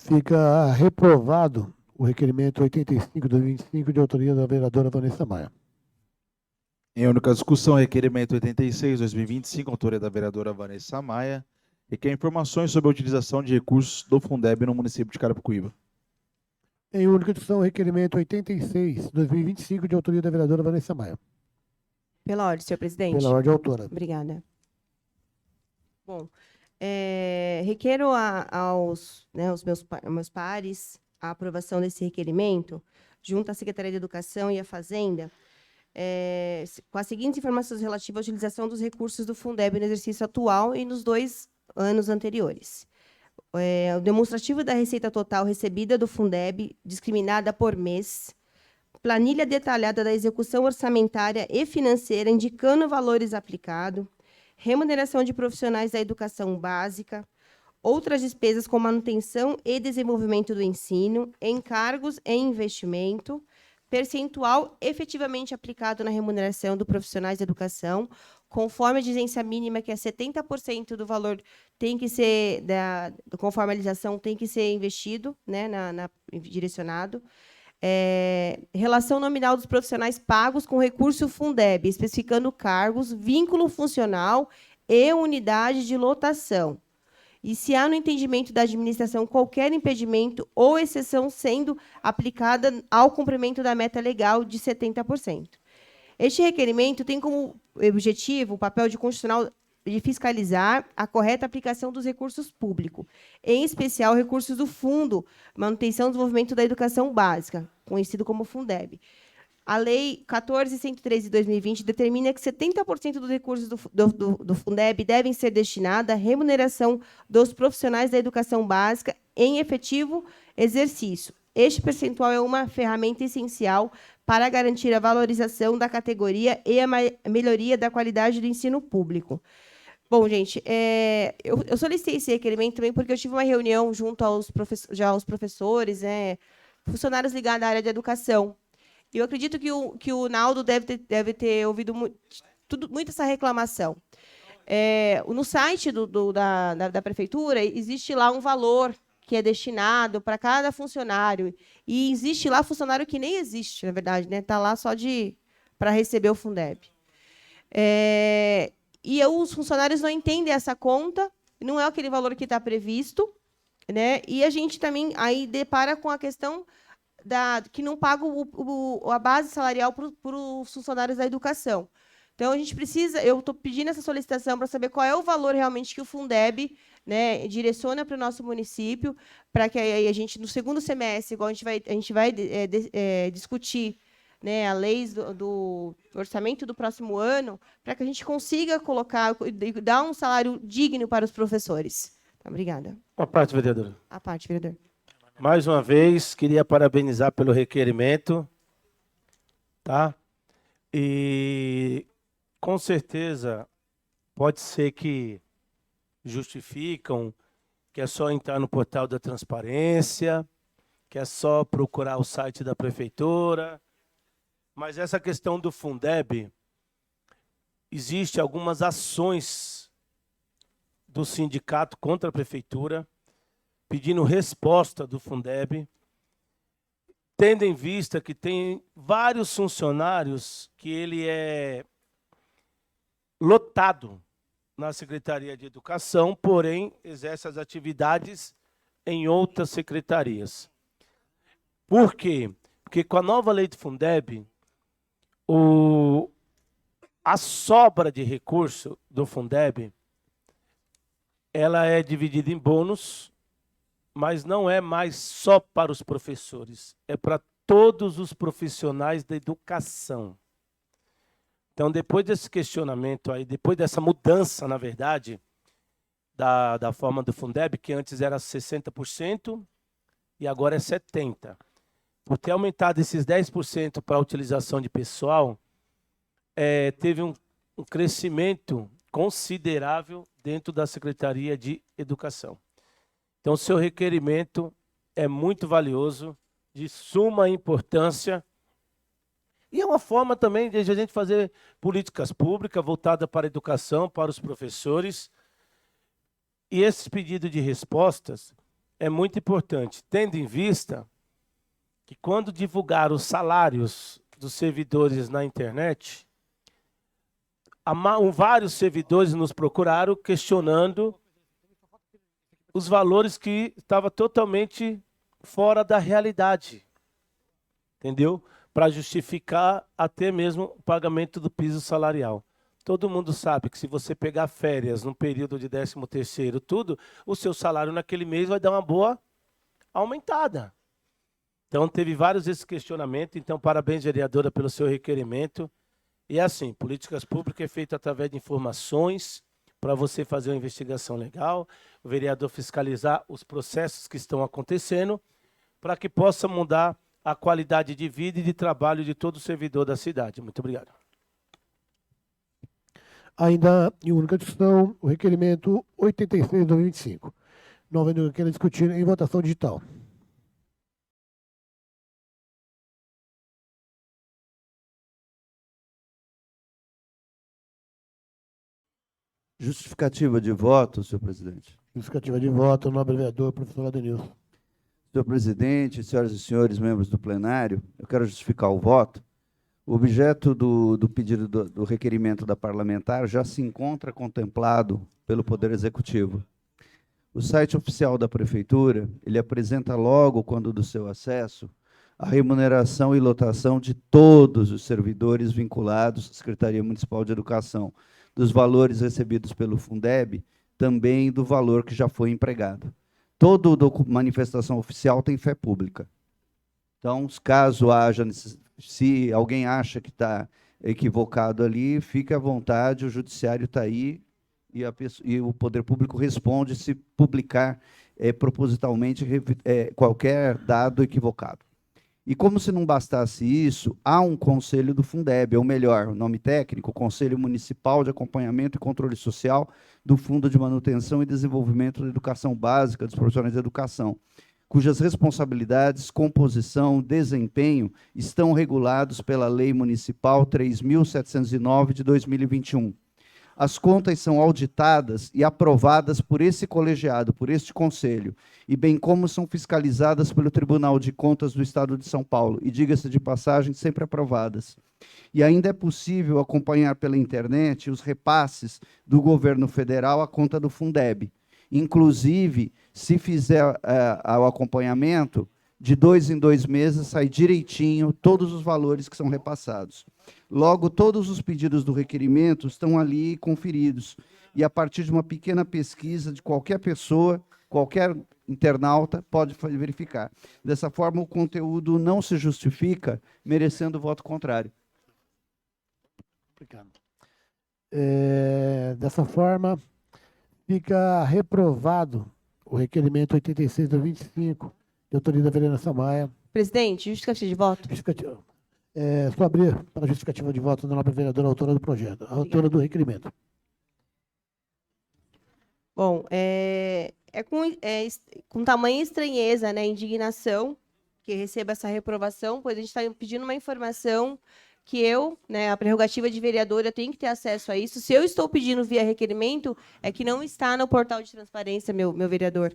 Fica reprovado o requerimento 85 de 2025 de autoria da vereadora Vanessa Maia. Em única discussão, requerimento 86, 2025, autoria da vereadora Vanessa Maia, requer informações sobre a utilização de recursos do Fundeb no município de Carapicuíba. Em única discussão, requerimento 86, 2025, de autoria da vereadora Vanessa Maia. Pela ordem, senhor presidente. Pela ordem, autora. Obrigada. Bom, requeiro aos meus pares a aprovação desse requerimento, junto à Secretaria de Educação e à Fazenda, com as seguintes informações relativas à utilização dos recursos do Fundeb no exercício atual e nos 2 anos anteriores. O demonstrativo da receita total recebida do Fundeb, discriminada por mês, planilha detalhada da execução orçamentária e financeira, indicando valores aplicados, remuneração de profissionais da educação básica, outras despesas com manutenção e desenvolvimento do ensino, encargos e investimento, percentual efetivamente aplicado na remuneração dos profissionais da educação, conforme a exigência mínima, que é 70% do valor tem que ser, conforme a legislação, tem que ser investido, né, direcionado. Relação nominal dos profissionais pagos com recurso Fundeb, especificando cargos, vínculo funcional e unidade de lotação. E se há no entendimento da administração qualquer impedimento ou exceção sendo aplicada ao cumprimento da meta legal de 70%. Este requerimento tem como objetivo o papel de constitucional de fiscalizar a correta aplicação dos recursos públicos, em especial recursos do Fundo Manutenção e Desenvolvimento da Educação Básica, conhecido como Fundeb. A Lei 14.103 de 2020 determina que 70% dos recursos do Fundeb devem ser destinados à remuneração dos profissionais da educação básica em efetivo exercício. Este percentual é uma ferramenta essencial para garantir a valorização da categoria e a melhoria da qualidade do ensino público. Bom, gente, eu solicitei esse requerimento também porque eu tive uma reunião junto aos professores, funcionários ligados à área de educação. E eu acredito que o Naldo deve ter ouvido muito essa reclamação. No site da prefeitura, existe lá um valor que é destinado para cada funcionário. E existe lá funcionário que nem existe, na verdade, né? Está lá só para receber o Fundeb. E os funcionários não entendem essa conta, não é aquele valor que está previsto, né? E a gente também aí depara com a questão que não paga a base salarial para os funcionários da educação. Então, a gente precisa, eu estou pedindo essa solicitação para saber qual é o valor realmente que o Fundeb, né, direciona para o nosso município, para que aí a gente, no segundo semestre, igual a gente vai discutir, né, a lei do orçamento do próximo ano, para que a gente consiga colocar, dar um salário digno para os professores. Tá, obrigada. A parte, vereadora. A parte, vereador. Mais uma vez, queria parabenizar pelo requerimento, tá? E, com certeza, pode ser que justificam que é só entrar no portal da transparência, que é só procurar o site da prefeitura. Mas essa questão do Fundeb, existe algumas ações do sindicato contra a prefeitura, pedindo resposta do Fundeb, tendo em vista que tem vários funcionários que ele é lotado na Secretaria de Educação, porém exerce as atividades em outras secretarias. Por quê? Porque com a nova lei do Fundeb, a sobra de recurso do Fundeb, ela é dividida em bônus, mas não é mais só para os professores, é para todos os profissionais da educação. Então, depois desse questionamento aí, depois dessa mudança, na verdade, da forma do Fundeb, que antes era 60% e agora é 70%. Por ter aumentado esses 10% para a utilização de pessoal, teve um crescimento considerável dentro da Secretaria de Educação. Então, o seu requerimento é muito valioso, de suma importância, e é uma forma também de a gente fazer políticas públicas voltadas para a educação, para os professores. E esse pedido de respostas é muito importante, tendo em vista que quando divulgaram os salários dos servidores na internet, vários servidores nos procuraram questionando os valores que estavam totalmente fora da realidade, entendeu? Para justificar até mesmo o pagamento do piso salarial. Todo mundo sabe que se você pegar férias num período de 13º, tudo, o seu salário naquele mês vai dar uma boa aumentada. Então, teve vários esses questionamentos. Então, parabéns, vereadora, pelo seu requerimento. E assim, políticas públicas é feita através de informações para você fazer uma investigação legal, o vereador fiscalizar os processos que estão acontecendo, para que possa mudar a qualidade de vida e de trabalho de todo servidor da cidade. Muito obrigado. Ainda em única discussão, o requerimento 86/2025. Não havendo queira discutir em votação digital. Justificativa de voto, senhor presidente. Justificativa de voto, nobre vereador, professor Adenilson. Senhor presidente, senhoras e senhores membros do plenário, eu quero justificar o voto. O objeto do pedido do requerimento da parlamentar já se encontra contemplado pelo Poder Executivo. O site oficial da Prefeitura, ele apresenta logo, quando do seu acesso, a remuneração e lotação de todos os servidores vinculados à Secretaria Municipal de Educação, dos valores recebidos pelo Fundeb, também do valor que já foi empregado. Toda manifestação oficial tem fé pública. Então, caso haja, se alguém acha que está equivocado ali, fique à vontade, o judiciário está aí e o poder público responde se publicar propositalmente qualquer dado equivocado. E como se não bastasse isso, há um conselho do Fundeb, ou melhor, o nome técnico, Conselho Municipal de Acompanhamento e Controle Social do Fundo de Manutenção e Desenvolvimento da Educação Básica dos Profissionais de Educação, cujas responsabilidades, composição, desempenho estão regulados pela Lei Municipal 3.709 de 2021. As contas são auditadas e aprovadas por esse colegiado, por este conselho, e bem como são fiscalizadas pelo Tribunal de Contas do Estado de São Paulo, e, diga-se de passagem, sempre aprovadas. E ainda é possível acompanhar pela internet os repasses do governo federal à conta do Fundeb. Inclusive, se fizer o acompanhamento, de 2 em 2 meses sai direitinho todos os valores que são repassados. Logo, todos os pedidos do requerimento estão ali conferidos. E, a partir de uma pequena pesquisa de qualquer pessoa, qualquer internauta, pode verificar. Dessa forma, o conteúdo não se justifica, merecendo voto contrário. Obrigado. Dessa forma, fica reprovado o requerimento 86/25, de autoria da vereadora Samaia. Presidente, justificativa de voto. Justificativa. Só abrir para a justificativa de voto da nobre vereadora, autora do projeto, autora do requerimento. Bom, com tamanha estranheza, né, indignação, que receba essa reprovação, pois a gente está pedindo uma informação que eu, né, a prerrogativa de vereadora, tenho que ter acesso a isso. Se eu estou pedindo via requerimento, é que não está no portal de transparência, meu vereador.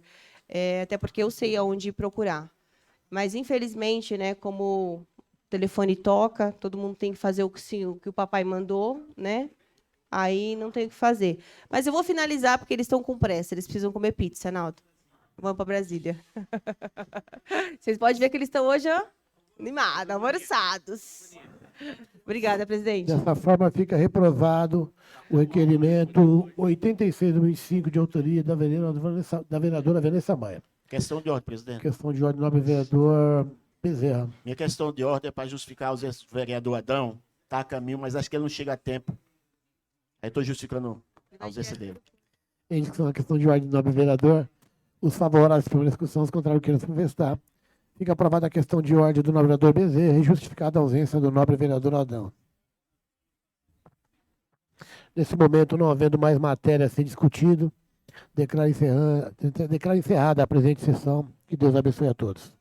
Até porque eu sei aonde procurar. Mas, infelizmente, né, como o telefone toca, todo mundo tem que fazer o que o papai mandou, né? Aí não tem o que fazer. Mas eu vou finalizar, porque eles estão com pressa, eles precisam comer pizza, Naldo. Vamos para Brasília. Vocês podem ver que eles estão hoje, ó, animados, almoçados. Obrigada, presidente. Dessa forma, fica reprovado o requerimento 86/25, de autoria da vereadora Vanessa Maia. Questão de ordem, presidente. Questão de ordem, nobre vereador Bezerra. Minha questão de ordem é para justificar a ausência do vereador Adão. Está a caminho, mas acho que ele não chega a tempo. Aí estou justificando a ausência dele. Em discussão a questão de ordem, nobre vereador, os favoráveis pela discussão, os contrários queiram se manifestar. Fica aprovada a questão de ordem do nobre vereador Bezerra e justificada a ausência do nobre vereador Adão. Nesse momento, não havendo mais matéria a ser discutido, declaro encerrada a presente sessão. Que Deus abençoe a todos.